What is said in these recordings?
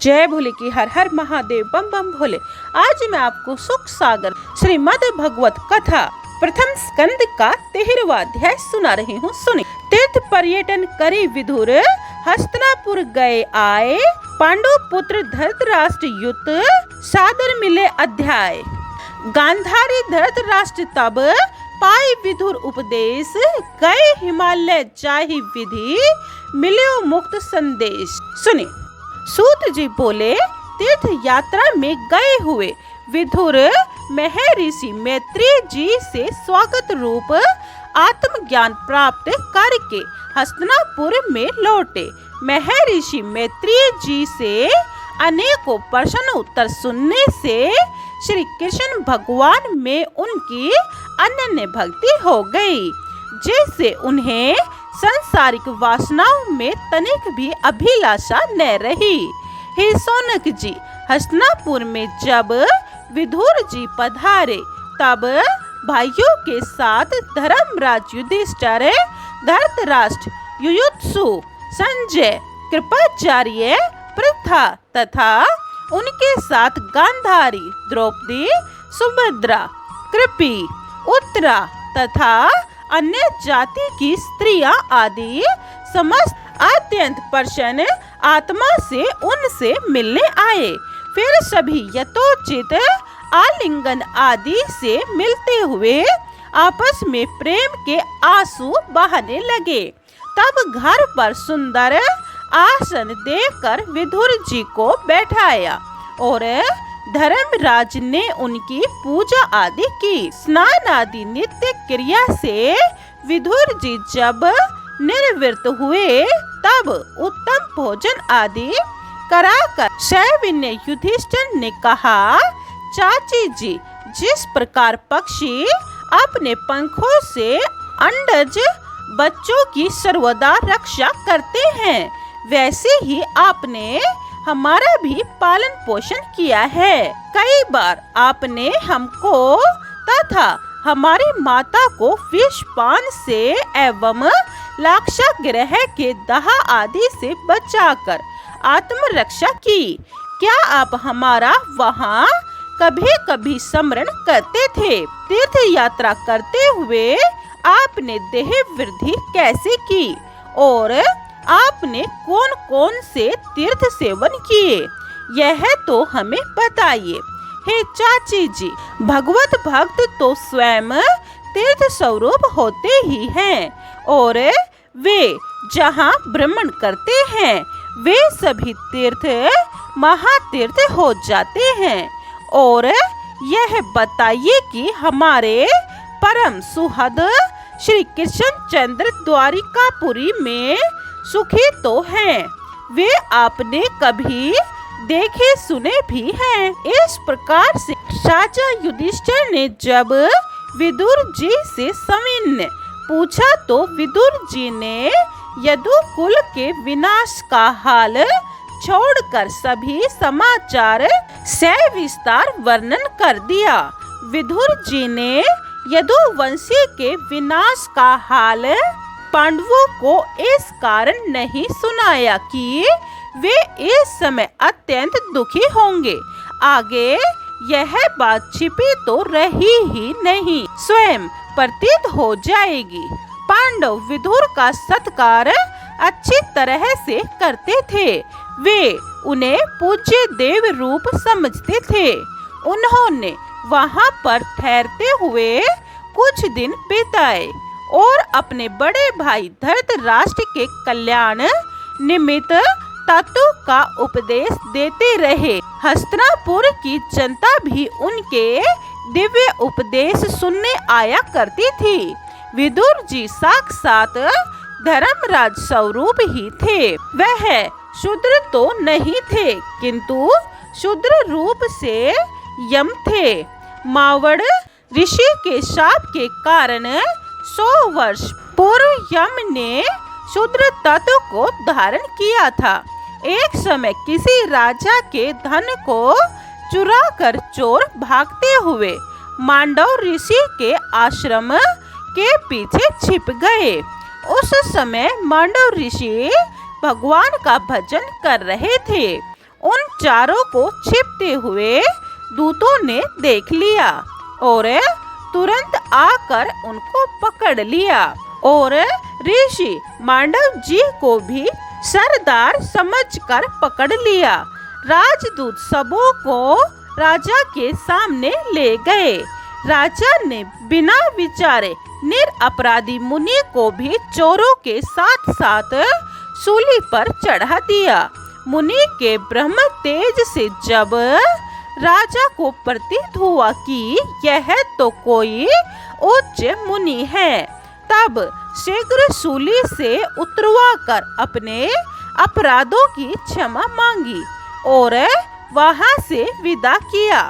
जय भोले की हर हर महादेव बम बम भोले। आज मैं आपको सुख सागर श्रीमद् भगवत कथा प्रथम स्कंद का 13वां अध्याय सुना रही हूँ। सुने। तीर्थ पर्यटन करे विदुर हस्तिनापुर गए आए, पांडु पुत्र धृतराष्ट्र युद्ध सादर मिले अध्याय। गांधारी धृतराष्ट्र तब पाए विदुर उपदेश, गए हिमालय जाहि विधि मिले मुक्त संदेश। सुने। सूत जी बोले, तीर्थ यात्रा में गए हुए विदुर महर्षि मैत्रेय जी से स्वागत रूप आत्मज्ञान प्राप्त करके हस्तिनापुर में लौटे। महर्षि मैत्रेय जी से अनेकों प्रश्न उत्तर सुनने से श्री कृष्ण भगवान में उनकी अनन्य भक्ति हो गई, जिससे उन्हें सांसारिक वासनाओं में तनिक भी अभिलाषा न रही। हे सौनक जी, हस्तिनापुर में जब विदुर जी पधारे तब भाइयों के साथ धर्मराज युधिष्ठिर, धृतराष्ट्र, युयुत्सु, संजय, कृपाचार्य, पृथा तथा उनके साथ गांधारी, द्रौपदी, सुभद्रा, कृपी, उत्तरा तथा अन्य जाति की स्त्रियां आदि समस्त अत्यंत प्रसन्न आत्मा से उनसे मिलने आए। फिर सभी यथोचित आलिंगन आदि से मिलते हुए आपस में प्रेम के आंसू बहाने लगे। तब घर पर सुंदर आसन देकर विदुर जी को बैठाया और धर्मराज ने उनकी पूजा आदि की। स्नान आदि नित्य क्रिया से विदुर जी जब निवृत्त हुए तब उत्तम भोजन आदि कराकर सविनय युधिष्ठिर ने कहा, चाची जी, जिस प्रकार पक्षी अपने पंखों से अंडज बच्चों की सर्वदा रक्षा करते हैं, वैसे ही आपने हमारा भी पालन पोषण किया है। कई बार आपने हमको तथा हमारी माता को विषपान से एवं लाक्षागृह के दाह आदि से बचाकर आत्मरक्षा की। क्या आप हमारा वहाँ कभी कभी स्मरण करते थे? तीर्थ यात्रा करते हुए आपने देह वृद्धि कैसे की और आपने कौन कौन से तीर्थ सेवन किए, यह तो हमें बताइए। हे चाची जी, भगवत भक्त तो स्वयं तीर्थ स्वरूप होते ही हैं और वे जहाँ भ्रमण करते हैं वे सभी तीर्थ महातीर्थ हो जाते हैं। और यह बताइए कि हमारे परम सुहृद श्री कृष्ण चंद्र द्वारिकापुरी में सुखी तो हैं, वे आपने कभी देखे सुने भी हैं। इस प्रकार से राजा युधिष्ठिर ने जब विदुर जी से सविनय पूछा तो विदुर जी ने यदुकुल के विनाश का हाल छोड़कर सभी समाचार सविस्तार वर्णन कर दिया। विदुर जी ने यदुवंशी के विनाश का हाल पांडवों को इस कारण नहीं सुनाया कि वे इस समय अत्यंत दुखी होंगे। आगे यह बात छिपी तो रही ही नहीं, स्वयं प्रतीत हो जाएगी। पांडव विदुर का सत्कार अच्छी तरह से करते थे, वे उन्हें पूज्य देव रूप समझते थे। उन्होंने वहाँ पर ठहरते हुए कुछ दिन बिताए और अपने बड़े भाई धृतराष्ट्र के कल्याण निमित्त तत्व का उपदेश देते रहे। हस्तिनापुर की जनता भी उनके दिव्य उपदेश सुनने आया करती थी। विदुर जी साक्षात धर्मराज स्वरूप ही थे। वह शूद्र तो नहीं थे, किंतु शूद्र रूप से यम थे। मावड़ ऋषि के शाप के कारण 100 वर्ष पूर्व यम ने शूद्र तत्व को धारण किया था। एक समय किसी राजा के धन को चुरा कर चोर भागते हुए मांडव ऋषि के आश्रम के पीछे छिप गए। उस समय मांडव ऋषि भगवान का भजन कर रहे थे। उन चारों को छिपते हुए दूतों ने देख लिया और तुरंत आकर उनको पकड़ लिया और ऋषि मांडव जी को भी सरदार समझकर पकड़ लिया। राजदूत सबों को राजा के सामने ले गए। राजा ने बिना विचारे निरपराधी मुनि को भी चोरों के साथ साथ सूली पर चढ़ा दिया। मुनि के ब्रह्म तेज से जब राजा को प्रतीत हुआ कि यह तो कोई उच्च मुनि है, तब शीघ्र सूली से उतरवाकर अपने अपराधों की क्षमा मांगी और वहां से विदा किया।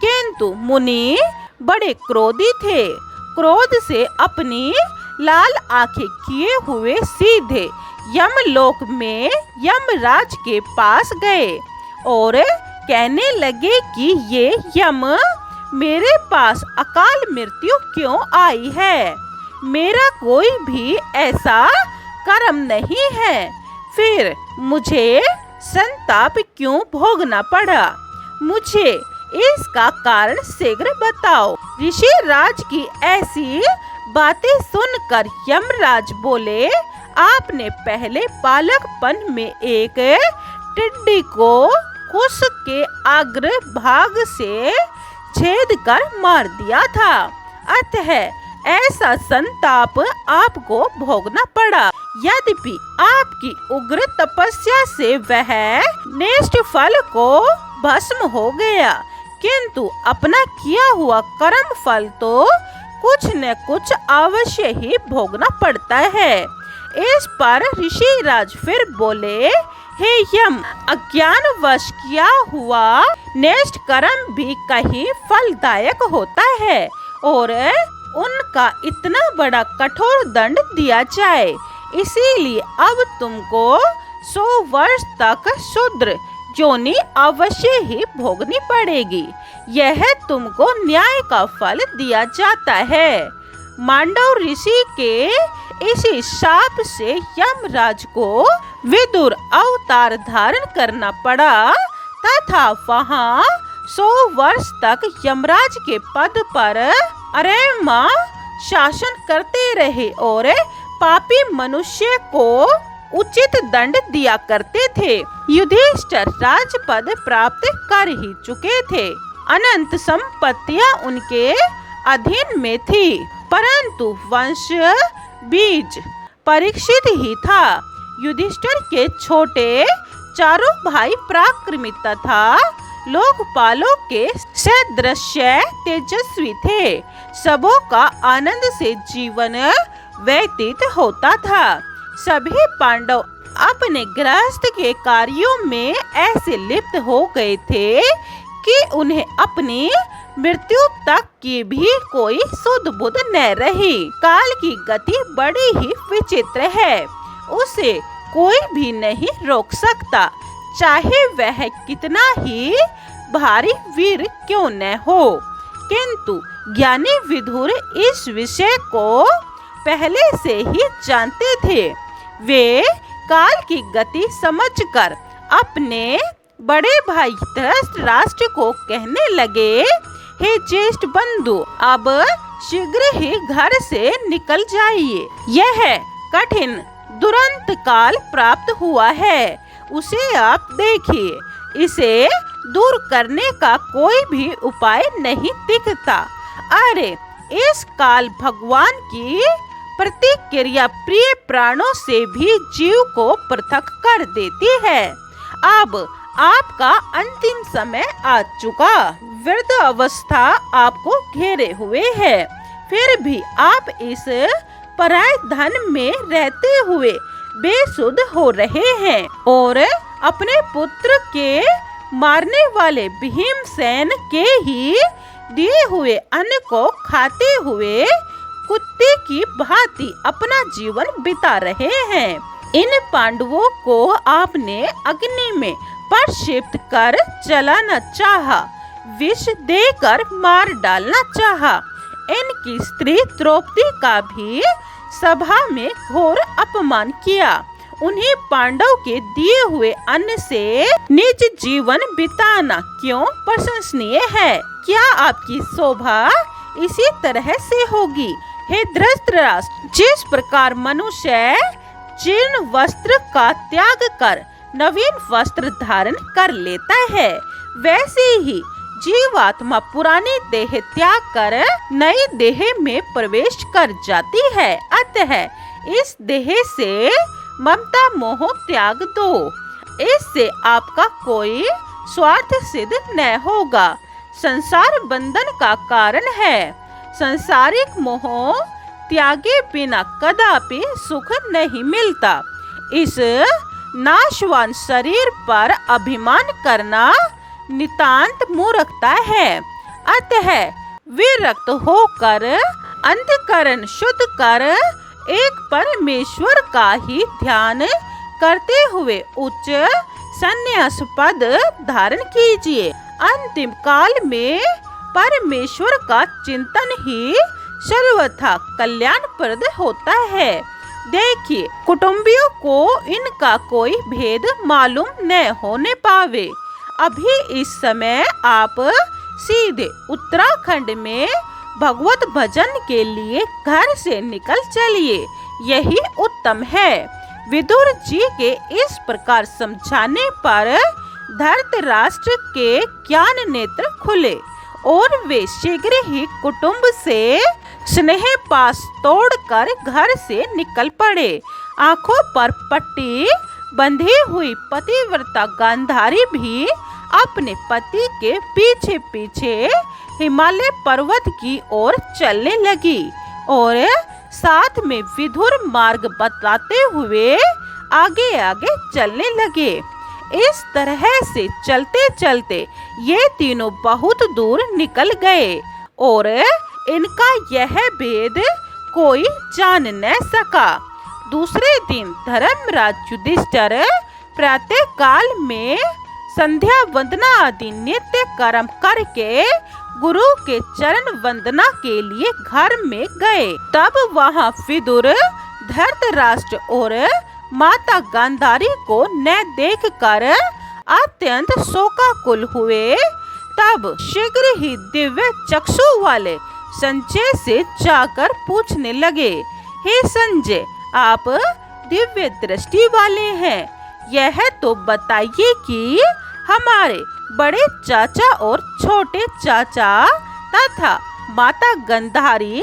किंतु मुनि बड़े क्रोधी थे। क्रोध से अपनी लाल आंखें किए हुए सीधे यमलोक में यमराज के पास गए और कहने लगे कि ये यम मेरे पास अकाल मृत्यु क्यों आई है? मेरा कोई भी ऐसा कर्म नहीं है, फिर मुझे संताप क्यों भोगना पड़ा? मुझे इसका कारण शीघ्र बताओ। ऋषि राज की ऐसी बातें सुनकर यमराज बोले, आपने पहले बालकपन में एक टिड्डी को कुश के अग्र भाग से छेद कर मार दिया था, अतः ऐसा संताप आपको भोगना पड़ा। यद्यपि आपकी उग्र तपस्या से वह नेष्ट फल को भस्म हो गया, किंतु अपना किया हुआ कर्म फल तो कुछ न कुछ अवश्य ही भोगना पड़ता है। इस पर ऋषि राज फिर बोले, हे यम, अज्ञानवश किया हुआ नेष्ट कर्म भी कहीं फलदायक होता है और उनका इतना बड़ा कठोर दंड दिया जाए। इसीलिए अब तुमको 100 वर्ष तक शूद्र योनि अवश्य ही भोगनी पड़ेगी। यह तुमको न्याय का फल दिया जाता है। मांडव ऋषि के इसी शाप से यमराज को विदुर अवतार धारण करना पड़ा तथा वहाँ 100 वर्ष तक यमराज के पद पर अरेमा शासन करते रहे और पापी मनुष्य को उचित दंड दिया करते थे। युधिष्ठिर राजपद प्राप्त कर ही चुके थे। अनंत संपत्तियां उनके अधीन में थी, परंतु वंश बीज परीक्षित ही था। युधिष्ठिर के छोटे चारों भाई पराक्रमी तथा लोकपालों के सदृश्य तेजस्वी थे। सबों का आनंद से जीवन व्यतीत होता था। सभी पांडव अपने गृहस्थ के कार्यों में ऐसे लिप्त हो गए थे कि उन्हें अपनी मृत्यु तक की भी कोई सुध बुध न रही। काल की गति बड़ी ही विचित्र है, उसे कोई भी नहीं रोक सकता, चाहे वह कितना ही भारी वीर क्यों न हो। किंतु ज्ञानी विदुर इस विषय को पहले से ही जानते थे। वे काल की गति समझकर अपने बड़े भाई धृतराष्ट्र को कहने लगे, हे ज्येष्ठ बंधु, अब शीघ्र ही घर से निकल जाइए। यह कठिन दुरंत काल प्राप्त हुआ है, उसे आप देखिए। इसे दूर करने का कोई भी उपाय नहीं दिखता। अरे, इस काल भगवान की प्रतिक्रिया प्रिय प्राणों से भी जीव को पृथक कर देती है। अब आपका अंतिम समय आ चुका। वृद्ध अवस्था आपको घेरे हुए है, फिर भी आप इस पराय धन में रहते हुए बेसुध हो रहे हैं और अपने पुत्र के मारने वाले भीमसेन के ही दिए हुए अन्न को खाते हुए कुत्ते की भांति अपना जीवन बिता रहे हैं। इन पांडवों को आपने अग्नि में प्रक्षिप्त कर जलाना चाहा, विष देकर मार डालना चाहा। इनकी स्त्री द्रौपदी का भी सभा में घोर अपमान किया। उन्हें पांडव के दिए हुए अन्न से निज जीवन बिताना क्यों प्रशंसनीय है? क्या आपकी शोभा इसी तरह से होगी? हे धृतराष्ट्र, जिस प्रकार मनुष्य जीर्ण वस्त्र का त्याग कर नवीन वस्त्र धारण कर लेता है, वैसे ही जीवात्मा पुरानी देह त्याग कर नई देह में प्रवेश कर जाती है। अतः इस देह से ममता मोह त्याग दो, इससे आपका कोई स्वार्थ सिद्ध न होगा। संसार बंधन का कारण है। संसारिक मोह त्यागे बिना कदापि सुख नहीं मिलता। इस नाशवान शरीर पर अभिमान करना नितांत मूर्खता है। अतः विरक्त होकर अंतःकरण शुद्ध कर एक परमेश्वर का ही ध्यान करते हुए उच्च संन्यास पद धारण कीजिए। अंतिम काल में परमेश्वर का चिंतन ही सर्वथा कल्याणप्रद होता है। देखिए, कुटुंबियों को इनका कोई भेद मालूम न होने पावे। अभी इस समय आप सीधे उत्तराखंड में भगवत भजन के लिए घर से निकल चलिए, यही उत्तम है। विदुर जी के इस प्रकार समझाने पर धृतराष्ट्र के ज्ञान नेत्र खुले और वे शीघ्र ही कुटुंब से स्नेह पास तोड़कर घर से निकल पड़े। आंखों पर पट्टी बंधी हुई पतिव्रता गांधारी भी अपने पति के पीछे पीछे हिमालय पर्वत की ओर चलने लगी और साथ में विधुर मार्ग बताते हुए आगे आगे चलने लगे। इस तरह से चलते चलते ये तीनों बहुत दूर निकल गए और इनका यह भेद कोई जान न सका। दूसरे दिन धर्मराज युधिष्ठिर प्रातः काल में संध्या वंदना आदि नित्य कर्म करके गुरु के चरण वंदना के लिए घर में गए। तब वहां विदुर धृतराष्ट्र और माता गांधारी को न देखकर अत्यंत शोकाकुल हुए। तब शीघ्र ही दिव्य चक्षु वाले संजय से जाकर पूछने लगे, हे संजय, आप दिव्य दृष्टि वाले हैं, यह तो बताइए कि हमारे बड़े चाचा और छोटे चाचा तथा माता गांधारी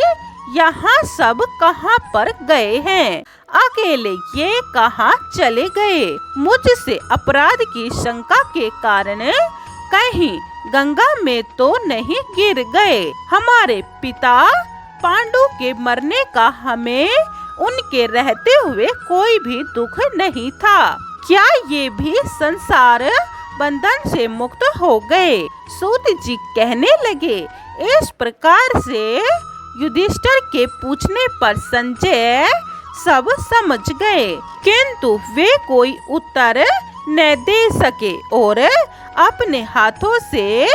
यहाँ सब कहाँ पर गए हैं? अकेले ये कहाँ चले गए? मुझसे अपराध की शंका के कारण कहीं गंगा में तो नहीं गिर गए? हमारे पिता पांडु के मरने का हमें उनके रहते हुए कोई भी दुख नहीं था। क्या ये भी संसार बंधन से मुक्त हो गए? सूत जी कहने लगे, इस प्रकार से युधिष्ठिर के पूछने पर संजय सब समझ गए, किंतु वे कोई उत्तर न दे सके और अपने हाथों से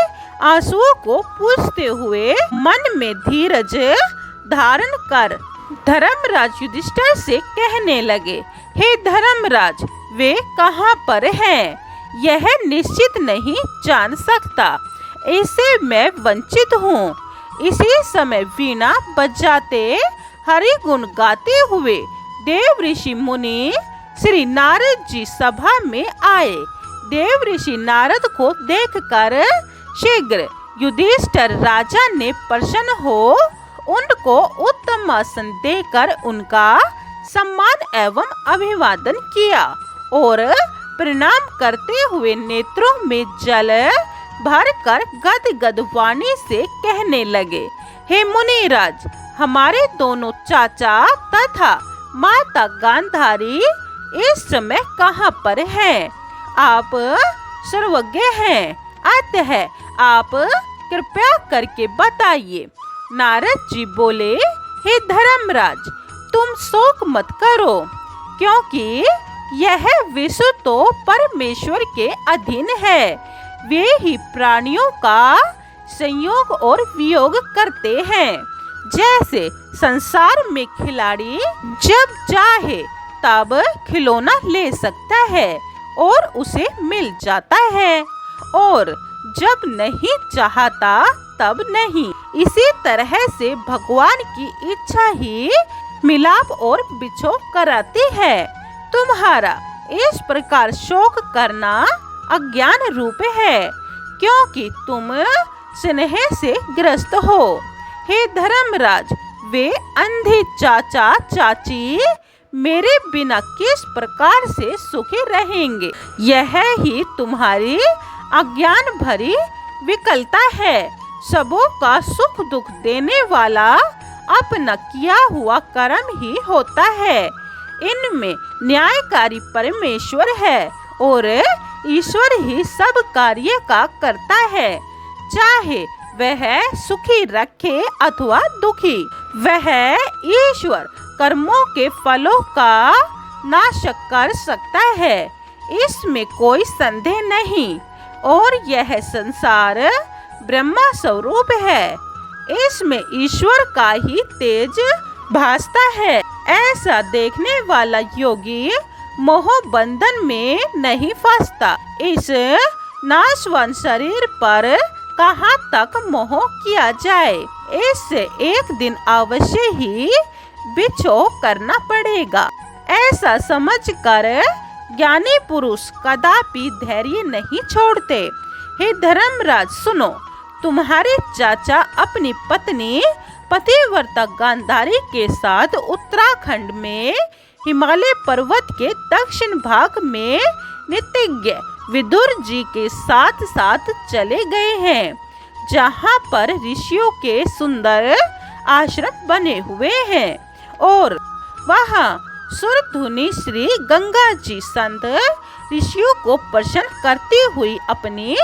आंसुओं को पूछते हुए मन में धीरज धारण कर धर्मराज युधिष्ठिर से कहने लगे, हे धर्मराज, वे कहाँ पर हैं? यह निश्चित नहीं जान सकता, इससे मैं वंचित हूँ। इसी समय वीणा बजाते हरि गुण गाते हुए देव ऋषि मुनि श्री नारद जी सभा में आए। देव ऋषि नारद को देखकर शीघ्र युधिष्ठिर राजा ने प्रसन्न हो उनको उत्तम आसन देकर उनका सम्मान एवं अभिवादन किया और प्रणाम करते हुए नेत्रों में जल भरकर गदगद वाणी से कहने लगे, हे मुनिराज, हमारे दोनों चाचा तथा माता गांधारी इस समय कहाँ पर हैं? आप सर्वज्ञ हैं, अतः आप कृपया करके बताइए। नारद जी बोले, हे धर्मराज, तुम शोक मत करो, क्योंकि यह विश्व तो परमेश्वर के अधीन है। वे ही प्राणियों का संयोग और वियोग करते हैं। जैसे संसार में खिलाड़ी जब चाहे तब खिलौना ले सकता है और उसे मिल जाता है, और जब नहीं चाहता तब नहीं। इसी तरह से भगवान की इच्छा ही मिलाप और बिछोह कराती है। तुम्हारा इस प्रकार शोक करना अज्ञान रूप है, क्योंकि तुम स्नेह से ग्रस्त हो। हे धर्मराज, वे अंधे चाचा चाची मेरे बिना किस प्रकार से सुखी रहेंगे? यह ही तुम्हारी अज्ञान भरी विकलता है। सबों का सुख दुख देने वाला अपना किया हुआ कर्म ही होता है। इनमें न्यायकारी परमेश्वर है और ईश्वर ही सब कार्य का करता है। चाहे वह सुखी रखे अथवा दुखी, वह ईश्वर कर्मों के फलों का नाश कर सकता है, इसमें कोई संदेह नहीं। और यह संसार ब्रह्मा स्वरूप है, इसमें ईश्वर का ही तेज भासता है। ऐसा देखने वाला योगी मोह बंधन में नहीं फंसता। इस नाशवान शरीर पर कहाँ तक मोह किया जाए, इससे एक दिन अवश्य ही बिछोह करना पड़ेगा। ऐसा समझकर ज्ञानी पुरुष कदापि धैर्य नहीं छोड़ते। हे धर्मराज, सुनो, तुम्हारे चाचा अपनी पत्नी पतिव्रता गांधारी के साथ उत्तराखंड में हिमालय पर्वत के दक्षिण भाग में नितिज्ञ विदुर जी के साथ साथ चले गए हैं, जहाँ पर ऋषियों के सुंदर आश्रम बने हुए हैं, और वहाँ सुरधुनी श्री गंगा जी संत ऋषियों को प्रसन्न करती हुई अपनी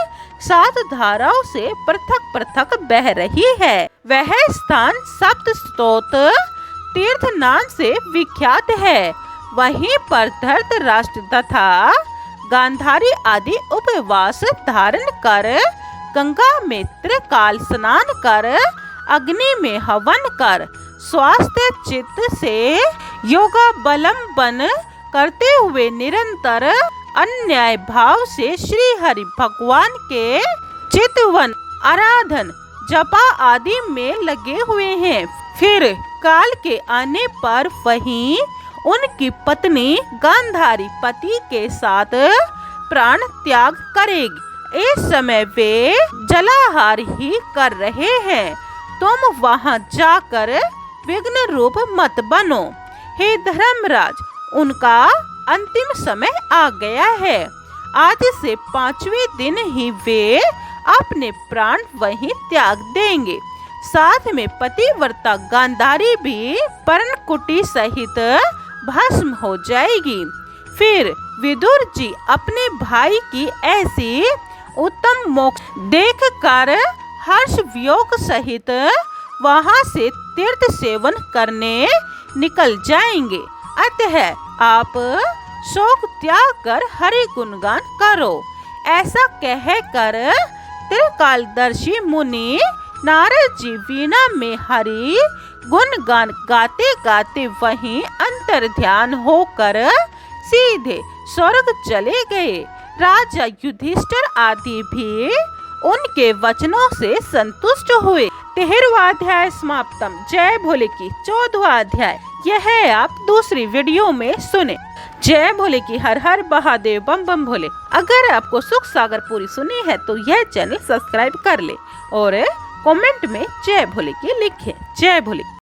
7 धाराओं से पृथक पृथक बह रही है। वह स्थान सप्तस्तोत तीर्थ नाम से विख्यात है। वहीं पर धृतराष्ट्र तथा गांधारी आदि उपवास धारण कर गंगा में त्रिकाल स्नान कर अग्नि में हवन कर स्वास्थ्य चित्त से योगावलंबन करते हुए निरंतर अन्याय भाव से श्री हरि भगवान के चितवन आराधन जपा आदि में लगे हुए हैं। फिर काल के आने पर वहीं उनकी पत्नी गांधारी पति के साथ प्राण त्याग करेगी। इस समय वे जलाहार ही कर रहे हैं। तुम वहां जाकर विघ्न रूप मत बनो। हे धर्मराज, उनका अंतिम समय आ गया है। आज से 5वें दिन ही वे अपने प्राण वहीं त्याग देंगे। साथ में पतिव्रता गांधारी भी पर्णकुटी सहित भस्म हो जाएगी। फिर विदुर जी अपने भाई की ऐसी उत्तम मोक्ष देखकर हर्ष वियोग सहित वहां से तीर्थ सेवन करने निकल जाएंगे। अतः आप शोक त्याग कर हरि गुणगान करो। ऐसा कहकर त्रिकालदर्शी मुनि नारद जी वीणा में हरि गुणगान गाते गाते वहीं अंतर ध्यान होकर सीधे स्वर्ग चले गए। राजा युधिष्ठिर आदि भी उनके वचनों से संतुष्ट हुए। 13वां अध्याय समाप्तम। जय भोले की 14वां अध्याय यह आप दूसरी वीडियो में सुने। जय भोले की हर हर महादेव बम बम भोले। अगर आपको सुख सागर पूरी सुनी है तो यह चैनल सब्सक्राइब कर ले और कमेंट में जय भोले की लिखें। जय भोले।